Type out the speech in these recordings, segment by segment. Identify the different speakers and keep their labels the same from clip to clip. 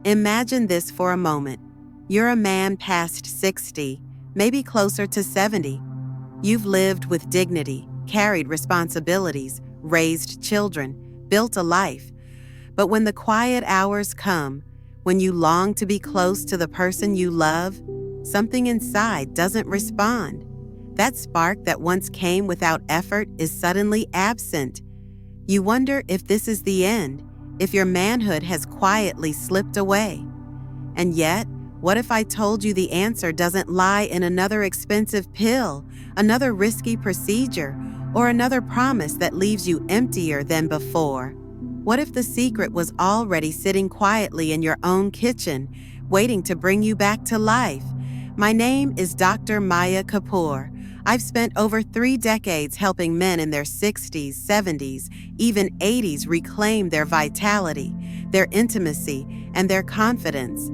Speaker 1: Imagine this for a moment. You're a man past 60, maybe closer to 70. You've lived with dignity, carried responsibilities, raised children, built a life. But when the quiet hours come, when you long to be close to the person you love, something inside doesn't respond. That spark that once came without effort is suddenly absent. You wonder if this is the end, if your manhood has quietly slipped away. And yet, what if I told you the answer doesn't lie in another expensive pill, another risky procedure, or another promise that leaves you emptier than before? What if the secret was already sitting quietly in your own kitchen, waiting to bring you back to life? My name is Dr. Maya Kapoor. I've spent over 3 decades helping men in their 60s, 70s, even 80s reclaim their vitality, their intimacy, and their confidence.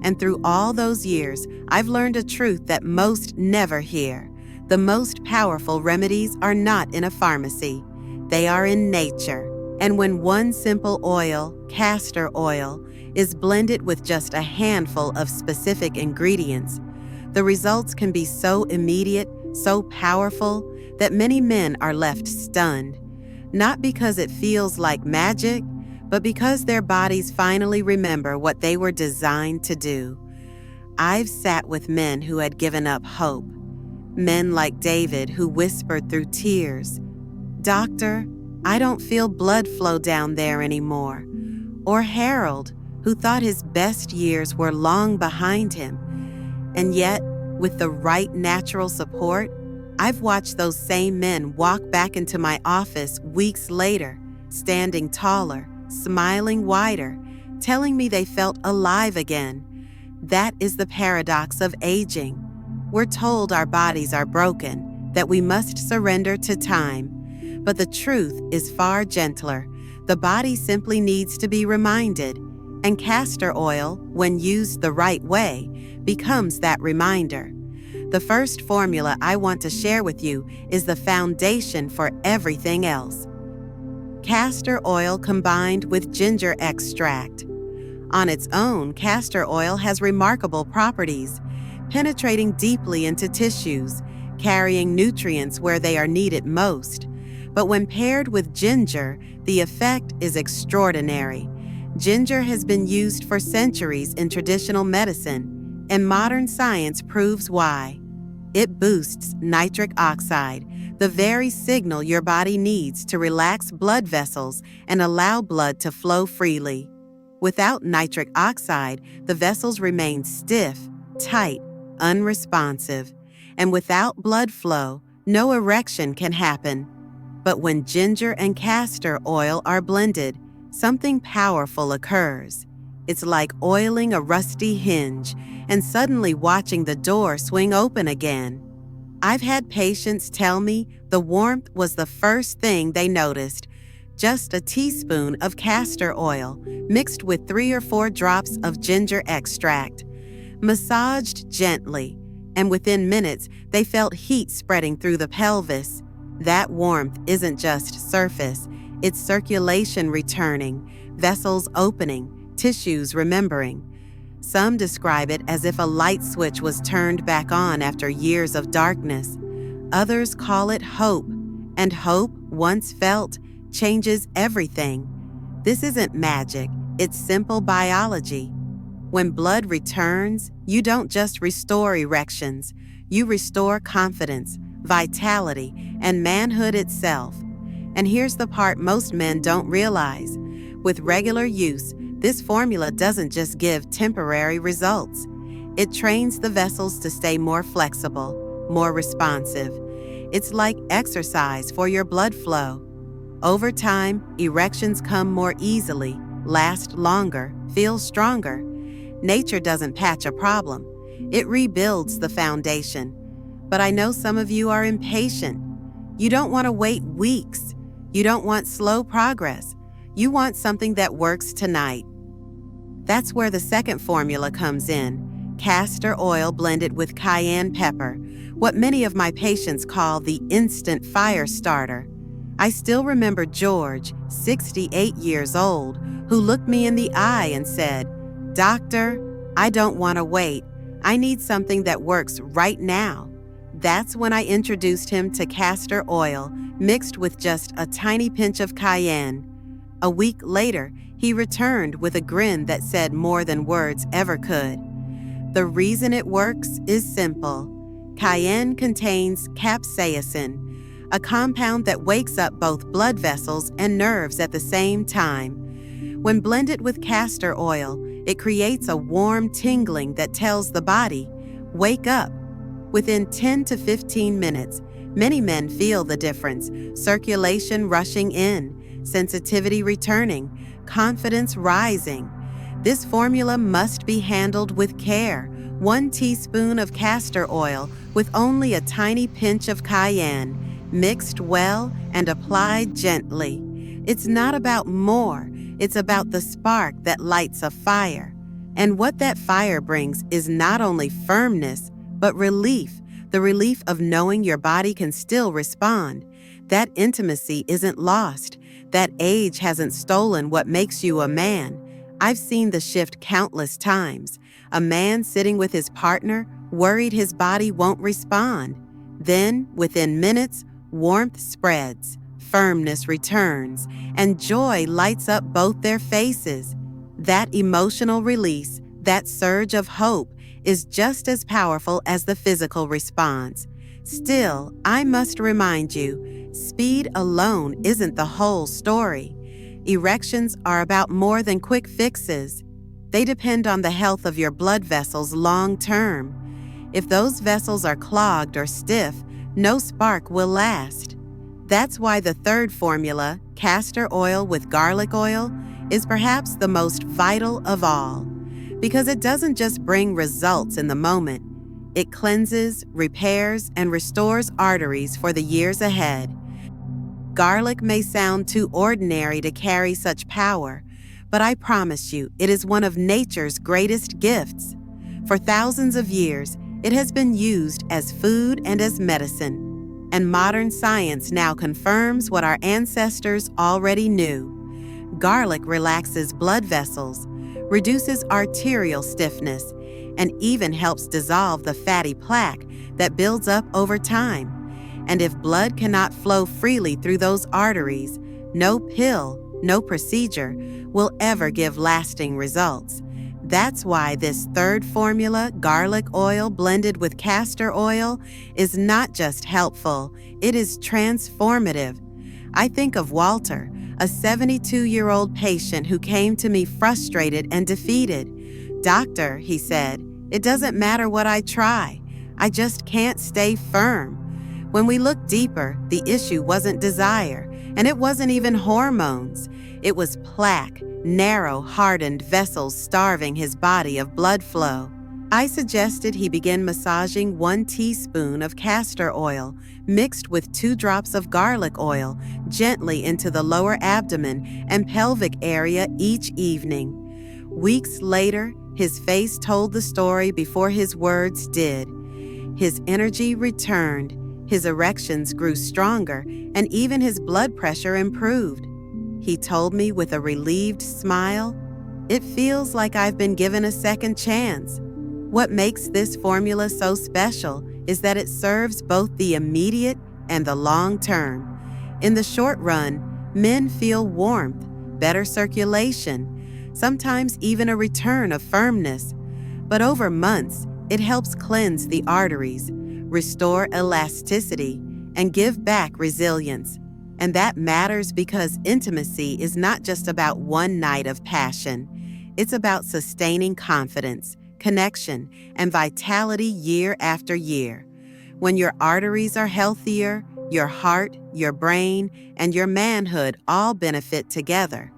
Speaker 1: And through all those years, I've learned a truth that most never hear. The most powerful remedies are not in a pharmacy. They are in nature. And when one simple oil, castor oil, is blended with just a handful of specific ingredients, the results can be so immediate, so powerful, that many men are left stunned. Not because it feels like magic, but because their bodies finally remember what they were designed to do. I've sat with men who had given up hope. Men like David who whispered through tears, "Doctor, I don't feel blood flow down there anymore." Or Harold, who thought his best years were long behind him. And yet, with the right natural support, I've watched those same men walk back into my office weeks later, standing taller, smiling wider, telling me they felt alive again. That is the paradox of aging. We're told our bodies are broken, that we must surrender to time. But the truth is far gentler. The body simply needs to be reminded. And castor oil, when used the right way, becomes that reminder. The first formula I want to share with you is the foundation for everything else. Castor oil combined with ginger extract. On its own, castor oil has remarkable properties, penetrating deeply into tissues, carrying nutrients where they are needed most. But when paired with ginger, the effect is extraordinary. Ginger has been used for centuries in traditional medicine, and modern science proves why. It boosts nitric oxide, the very signal your body needs to relax blood vessels and allow blood to flow freely. Without nitric oxide, the vessels remain stiff, tight, unresponsive, and without blood flow, no erection can happen. But when ginger and castor oil are blended, something powerful occurs. It's like oiling a rusty hinge and suddenly watching the door swing open again. I've had patients tell me the warmth was the first thing they noticed. Just a teaspoon of castor oil mixed with 3 or 4 drops of ginger extract, massaged gently, and within minutes they felt heat spreading through the pelvis. That warmth isn't just surface, it's circulation returning, vessels opening, tissues remembering. Some describe it as if a light switch was turned back on after years of darkness. Others call it hope, and hope, once felt, changes everything. This isn't magic, it's simple biology. When blood returns, you don't just restore erections, you restore confidence, vitality, and manhood itself. And here's the part most men don't realize. With regular use, this formula doesn't just give temporary results. It trains the vessels to stay more flexible, more responsive. It's like exercise for your blood flow. Over time, erections come more easily, last longer, feel stronger. Nature doesn't patch a problem. It rebuilds the foundation. But I know some of you are impatient. You don't want to wait weeks. You don't want slow progress. You want something that works tonight. That's where the second formula comes in. Castor oil blended with cayenne pepper, what many of my patients call the instant fire starter. I still remember George, 68 years old, who looked me in the eye and said, "Doctor, I don't want to wait. I need something that works right now." That's when I introduced him to castor oil mixed with just a tiny pinch of cayenne. A week later, he returned with a grin that said more than words ever could. The reason it works is simple. Cayenne contains capsaicin, a compound that wakes up both blood vessels and nerves at the same time. When blended with castor oil, it creates a warm tingling that tells the body, "Wake up." Within 10 to 15 minutes, many men feel the difference: circulation rushing in, sensitivity returning, confidence rising. This formula must be handled with care. 1 teaspoon of castor oil with only a tiny pinch of cayenne, mixed well and applied gently. It's not about more, it's about the spark that lights a fire. And what that fire brings is not only firmness, but relief, the relief of knowing your body can still respond. That intimacy isn't lost. That age hasn't stolen what makes you a man. I've seen the shift countless times. A man sitting with his partner, worried his body won't respond. Then, within minutes, warmth spreads, firmness returns, and joy lights up both their faces. That emotional release, that surge of hope, is just as powerful as the physical response. Still, I must remind you, speed alone isn't the whole story. Erections are about more than quick fixes. They depend on the health of your blood vessels long term. If those vessels are clogged or stiff, no spark will last. That's why the third formula, castor oil with garlic oil, is perhaps the most vital of all. Because it doesn't just bring results in the moment. It cleanses, repairs, and restores arteries for the years ahead. Garlic may sound too ordinary to carry such power, but I promise you, it is one of nature's greatest gifts. For thousands of years, it has been used as food and as medicine, and modern science now confirms what our ancestors already knew. Garlic relaxes blood vessels, reduces arterial stiffness, and even helps dissolve the fatty plaque that builds up over time. And if blood cannot flow freely through those arteries, no pill, no procedure will ever give lasting results. That's why this third formula, garlic oil blended with castor oil, is not just helpful, it is transformative. I think of Walter, a 72-year-old patient who came to me frustrated and defeated. "Doctor," he said, "it doesn't matter what I try. I just can't stay firm." When we looked deeper, the issue wasn't desire, and it wasn't even hormones. It was plaque, narrow, hardened vessels starving his body of blood flow. I suggested he begin massaging 1 teaspoon of castor oil mixed with 2 drops of garlic oil gently into the lower abdomen and pelvic area each evening. Weeks later, his face told the story before his words did. His energy returned, his erections grew stronger, and even his blood pressure improved. He told me with a relieved smile, "It feels like I've been given a second chance." What makes this formula so special is that it serves both the immediate and the long term. In the short run, men feel warmth, better circulation, sometimes even a return of firmness. But over months, it helps cleanse the arteries, restore elasticity, and give back resilience. And that matters because intimacy is not just about one night of passion. It's about sustaining confidence, connection, and vitality year after year. When your arteries are healthier, your heart, your brain, and your manhood all benefit together.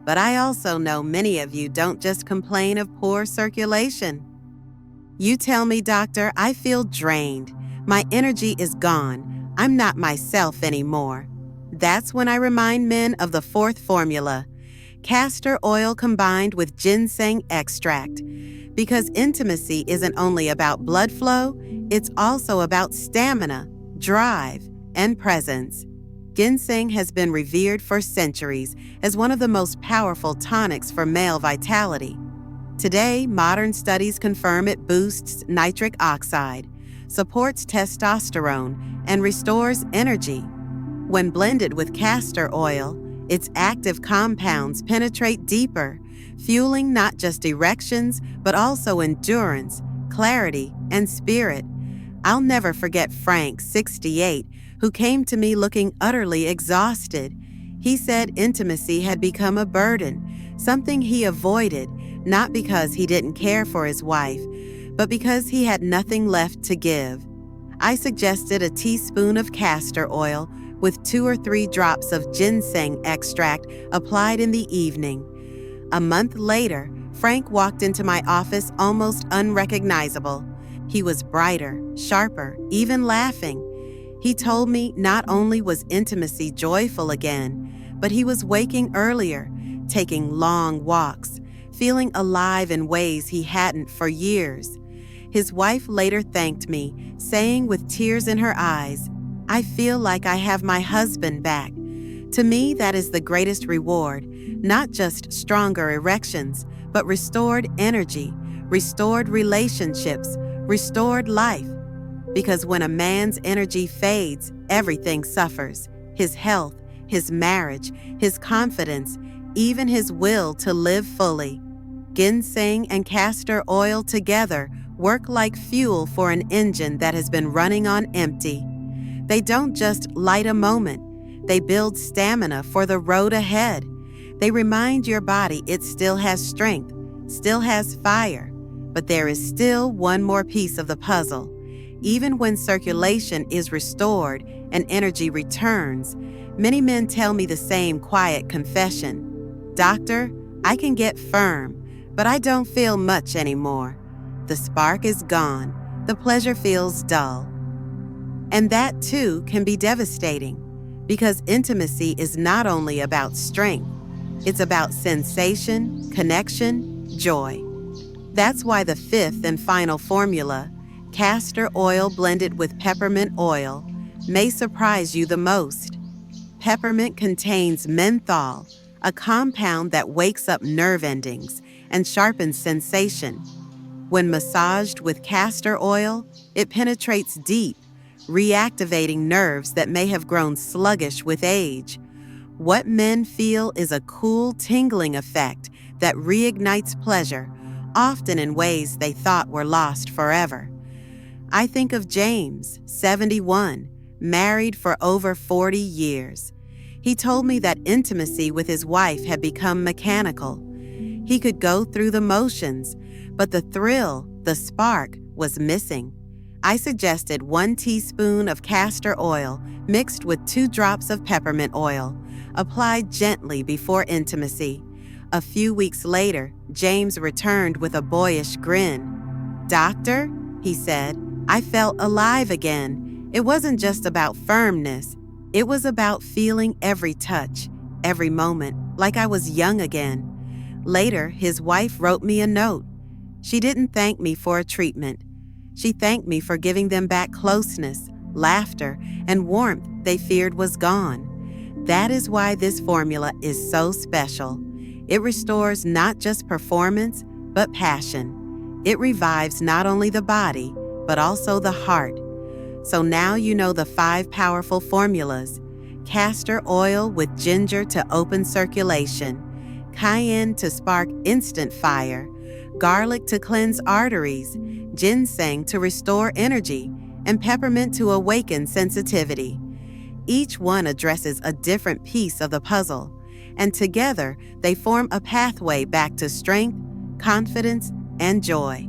Speaker 1: But I also know many of you don't just complain of poor circulation. You tell me, "Doctor, I feel drained. My energy is gone. I'm not myself anymore." That's when I remind men of the fourth formula, castor oil combined with ginseng extract. Because intimacy isn't only about blood flow, it's also about stamina, drive, and presence. Ginseng has been revered for centuries as one of the most powerful tonics for male vitality. Today, modern studies confirm it boosts nitric oxide, supports testosterone, and restores energy. When blended with castor oil, its active compounds penetrate deeper, fueling not just erections, but also endurance, clarity, and spirit. I'll never forget Frank, 68, who came to me looking utterly exhausted. He said intimacy had become a burden, something he avoided, not because he didn't care for his wife, but because he had nothing left to give. I suggested a teaspoon of castor oil with 2 or 3 drops of ginseng extract applied in the evening. A month later, Frank walked into my office almost unrecognizable. He was brighter, sharper, even laughing. He told me not only was intimacy joyful again, but he was waking earlier, taking long walks, feeling alive in ways he hadn't for years. His wife later thanked me, saying with tears in her eyes, "I feel like I have my husband back." To me, that is the greatest reward, not just stronger erections, but restored energy, restored relationships, restored life. Because when a man's energy fades, everything suffers: his health, his marriage, his confidence, even his will to live fully. Ginseng and castor oil together work like fuel for an engine that has been running on empty. They don't just light a moment, they build stamina for the road ahead. They remind your body it still has strength, still has fire, but there is still one more piece of the puzzle. Even when circulation is restored and energy returns, many men tell me the same quiet confession: "Doctor, I can get firm, but I don't feel much anymore. The spark is gone, the pleasure feels dull." And that too can be devastating, because intimacy is not only about strength, it's about sensation, connection, joy. That's why the 5th and final formula, castor oil blended with peppermint oil, may surprise you the most. Peppermint contains menthol, a compound that wakes up nerve endings and sharpens sensation. When massaged with castor oil, it penetrates deep, reactivating nerves that may have grown sluggish with age. What men feel is a cool, tingling effect that reignites pleasure, often in ways they thought were lost forever. I think of James, 71, married for over 40 years. He told me that intimacy with his wife had become mechanical. He could go through the motions, but the thrill, the spark, was missing. I suggested 1 teaspoon of castor oil mixed with 2 drops of peppermint oil, applied gently before intimacy. A few weeks later, James returned with a boyish grin. "Doctor," he said, "I felt alive again. It wasn't just about firmness. It was about feeling every touch, every moment, like I was young again." Later, his wife wrote me a note. She didn't thank me for a treatment. She thanked me for giving them back closeness, laughter, and warmth they feared was gone. That is why this formula is so special. It restores not just performance, but passion. It revives not only the body, but also the heart. So now you know the 5 powerful formulas: castor oil with ginger to open circulation, cayenne to spark instant fire, garlic to cleanse arteries, ginseng to restore energy, and peppermint to awaken sensitivity. Each one addresses a different piece of the puzzle, and together they form a pathway back to strength, confidence, and joy.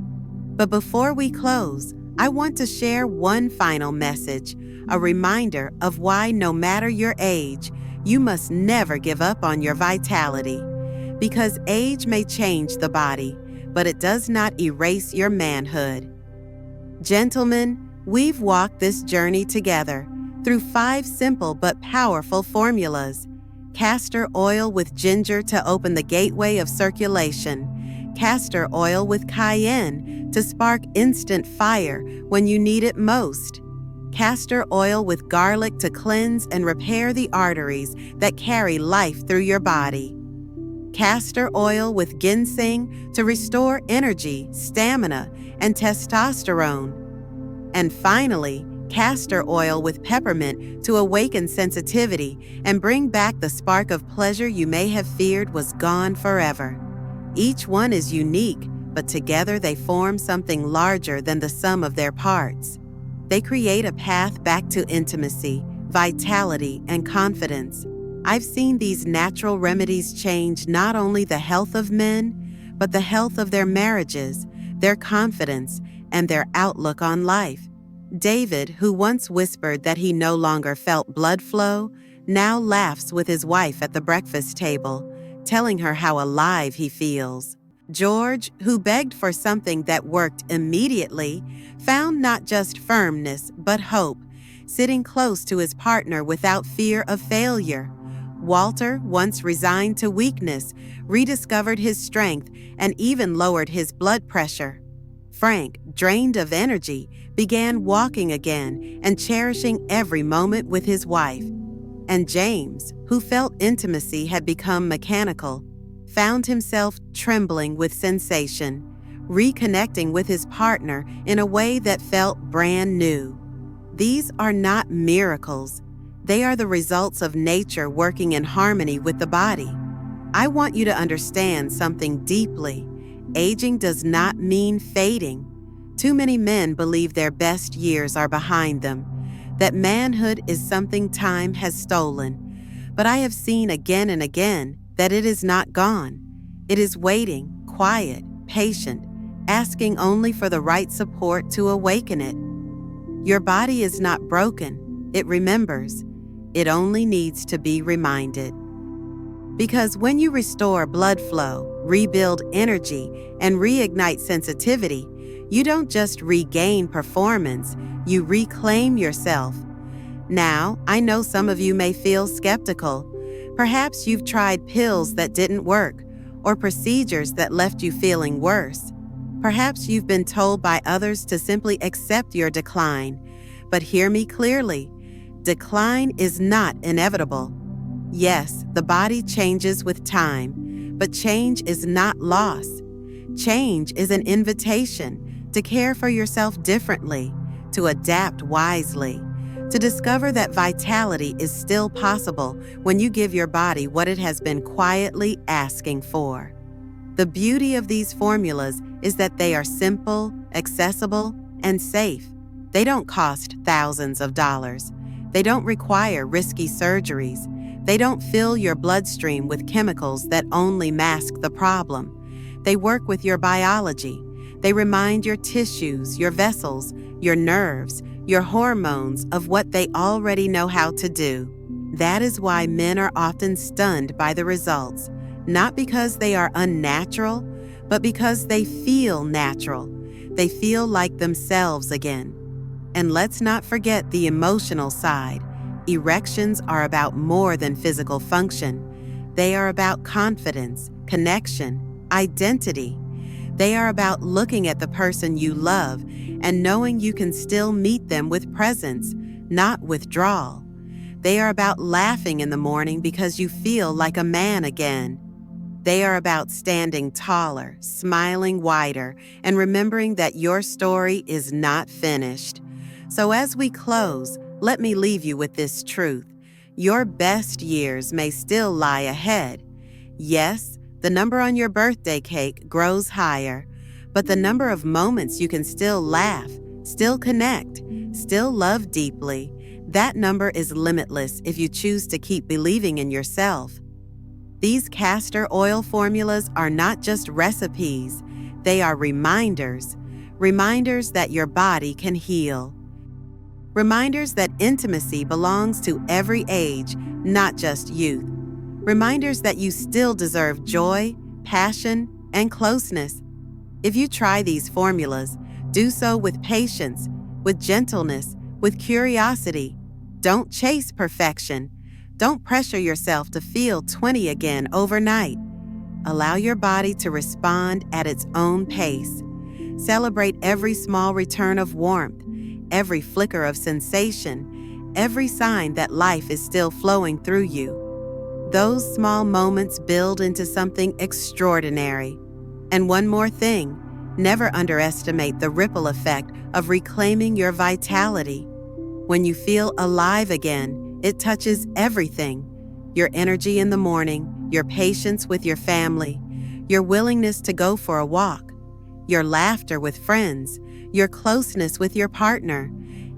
Speaker 1: But before we close, I want to share one final message, a reminder of why no matter your age, you must never give up on your vitality. Because age may change the body, but it does not erase your manhood. Gentlemen, we've walked this journey together through 5 simple but powerful formulas: castor oil with ginger to open the gateway of circulation, castor oil with cayenne to spark instant fire when you need it most, castor oil with garlic to cleanse and repair the arteries that carry life through your body, castor oil with ginseng to restore energy, stamina, and testosterone. And finally, castor oil with peppermint to awaken sensitivity and bring back the spark of pleasure you may have feared was gone forever. Each one is unique, but together they form something larger than the sum of their parts. They create a path back to intimacy, vitality, and confidence. I've seen these natural remedies change not only the health of men, but the health of their marriages, their confidence, and their outlook on life. David, who once whispered that he no longer felt blood flow, now laughs with his wife at the breakfast table, telling her how alive he feels. George, who begged for something that worked immediately, found not just firmness, but hope, sitting close to his partner without fear of failure. Walter, once resigned to weakness, rediscovered his strength and even lowered his blood pressure. Frank, drained of energy, began walking again and cherishing every moment with his wife. And James, who felt intimacy had become mechanical, found himself trembling with sensation, reconnecting with his partner in a way that felt brand new. These are not miracles. They are the results of nature working in harmony with the body. I want you to understand something deeply. Aging does not mean fading. Too many men believe their best years are behind them, that manhood is something time has stolen. But I have seen again and again that it is not gone. It is waiting, quiet, patient, asking only for the right support to awaken it. Your body is not broken. It remembers. It only needs to be reminded. Because when you restore blood flow, rebuild energy, and reignite sensitivity, you don't just regain performance, you reclaim yourself. Now, I know some of you may feel skeptical. Perhaps you've tried pills that didn't work, or procedures that left you feeling worse. Perhaps you've been told by others to simply accept your decline. But hear me clearly. Decline is not inevitable. Yes, the body changes with time, but change is not loss. Change is an invitation to care for yourself differently, to adapt wisely, to discover that vitality is still possible when you give your body what it has been quietly asking for. The beauty of these formulas is that they are simple, accessible, and safe. They don't cost thousands of dollars. They don't require risky surgeries. They don't fill your bloodstream with chemicals that only mask the problem. They work with your biology. They remind your tissues, your vessels, your nerves, your hormones of what they already know how to do. That is why men are often stunned by the results, not because they are unnatural, but because they feel natural. They feel like themselves again. And let's not forget the emotional side. Erections are about more than physical function. They are about confidence, connection, identity. They are about looking at the person you love and knowing you can still meet them with presence, not withdrawal. They are about laughing in the morning because you feel like a man again. They are about standing taller, smiling wider, and remembering that your story is not finished. So as we close, let me leave you with this truth. Your best years may still lie ahead. Yes, the number on your birthday cake grows higher, but the number of moments you can still laugh, still connect, still love deeply, that number is limitless if you choose to keep believing in yourself. These castor oil formulas are not just recipes, they are reminders that your body can heal. Reminders that intimacy belongs to every age, not just youth. Reminders that you still deserve joy, passion, and closeness. If you try these formulas, do so with patience, with gentleness, with curiosity. Don't chase perfection. Don't pressure yourself to feel 20 again overnight. Allow your body to respond at its own pace. Celebrate every small return of warmth, every flicker of sensation, every sign that life is still flowing through you. Those small moments build into something extraordinary. And one more thing, never underestimate the ripple effect of reclaiming your vitality. When you feel alive again, it touches everything. Your energy in the morning, your patience with your family, your willingness to go for a walk, your laughter with friends, your closeness with your partner.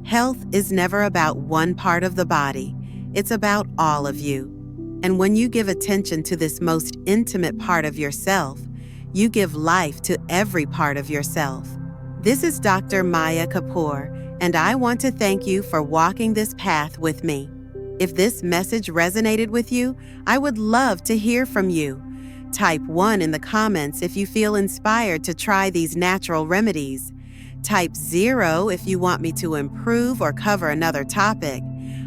Speaker 1: Health is never about one part of the body. It's about all of you. And when you give attention to this most intimate part of yourself, you give life to every part of yourself. This is Dr. Maya Kapoor, and I want to thank you for walking this path with me. If this message resonated with you, I would love to hear from you. Type 1 in the comments if you feel inspired to try these natural remedies. Type 0 if you want me to improve or cover another topic.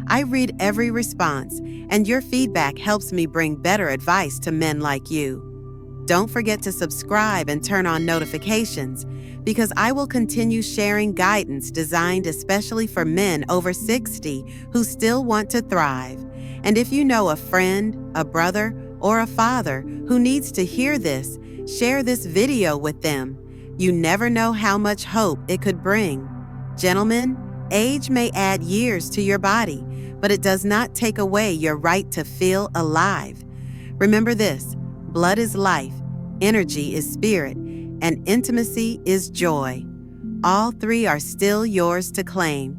Speaker 1: I read every response, and your feedback helps me bring better advice to men like you. Don't forget to subscribe and turn on notifications, because I will continue sharing guidance designed especially for men over 60 who still want to thrive. And if you know a friend, a brother, or a father who needs to hear this, share this video with them. You never know how much hope it could bring. Gentlemen, age may add years to your body, but it does not take away your right to feel alive. Remember this: blood is life, energy is spirit, and intimacy is joy. All three are still yours to claim.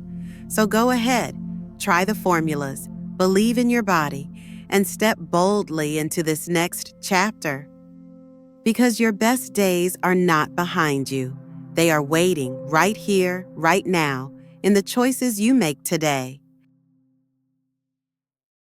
Speaker 1: So go ahead, try the formulas, believe in your body, and step boldly into this next chapter. Because your best days are not behind you. They are waiting right here, right now, in the choices you make today.